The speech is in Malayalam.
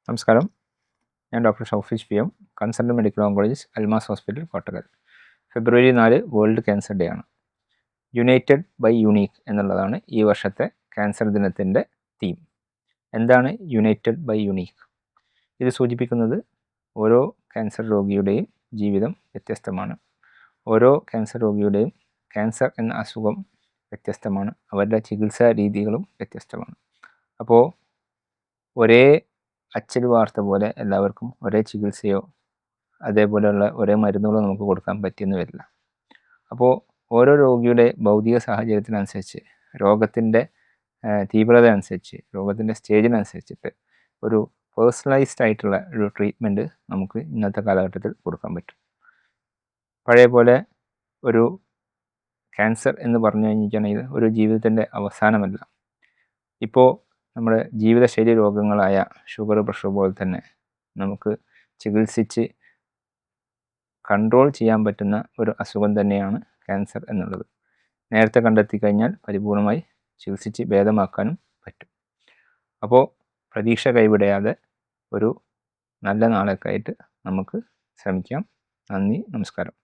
നമസ്കാരം. ഞാൻ doctor Shoufeesh P M, consultant medical oncologist, Almas hospital, Kottakkal. ഫെബ്രുവരി 4 വേൾഡ് ക്യാൻസർ ഡേ ആണ്. യുണൈറ്റഡ് ബൈ യുണീക്ക് എന്നുള്ളതാണ് ഈ വർഷത്തെ ക്യാൻസർ ദിനത്തിൻ്റെ തീം. എന്താണ് യുണൈറ്റഡ് ബൈ യുണീക്ക്? ഇത് സൂചിപ്പിക്കുന്നത് ഓരോ ക്യാൻസർ രോഗിയുടെയും ജീവിതം വ്യത്യസ്തമാണ്. ഓരോ ക്യാൻസർ രോഗിയുടെയും ക്യാൻസർ എന്ന അസുഖം വ്യത്യസ്തമാണ്. അവരുടെ ചികിത്സാ രീതികളും വ്യത്യസ്തമാണ്. അപ്പോൾ ഒരേ അച്ചൽ വാർത്ത പോലെ എല്ലാവർക്കും ഒരേ ചികിത്സയോ അതേപോലെയുള്ള ഒരേ മരുന്നുകളോ നമുക്ക് കൊടുക്കാൻ പറ്റിയെന്ന് വരില്ല. അപ്പോൾ ഓരോ രോഗിയുടെ ഭൗതിക സാഹചര്യത്തിനനുസരിച്ച്, രോഗത്തിൻ്റെ തീവ്രത അനുസരിച്ച്, രോഗത്തിൻ്റെ സ്റ്റേജിനനുസരിച്ചിട്ട് ഒരു പേഴ്സണലൈസ്ഡ് ആയിട്ടുള്ള ഒരു ട്രീറ്റ്മെൻറ്റ് നമുക്ക് ഇന്നത്തെ കാലഘട്ടത്തിൽ കൊടുക്കാൻ പറ്റും. പഴയ പോലെ ഒരു ക്യാൻസർ എന്ന് പറഞ്ഞു കഴിഞ്ഞിട്ടുണ്ടെങ്കിൽ ഒരു ജീവിതത്തിൻ്റെ അവസാനമല്ല. ഇപ്പോൾ നമ്മുടെ ജീവിതശൈലി രോഗങ്ങളായ ഷുഗർ, പ്രഷർ പോലെ തന്നെ നമുക്ക് ചികിത്സിച്ച് കൺട്രോൾ ചെയ്യാൻ പറ്റുന്ന ഒരു അസുഖം തന്നെയാണ് ക്യാൻസർ എന്നുള്ളത്. നേരത്തെ കണ്ടെത്തി കഴിഞ്ഞാൽ പരിപൂർണമായി ചികിത്സിച്ച് ഭേദമാക്കാനും പറ്റും. അപ്പോൾ പ്രതീക്ഷ കൈവിടാതെ ഒരു നല്ല നാളേക്കായിട്ട് നമുക്ക് ശ്രമിക്കാം. നന്ദി, നമസ്കാരം.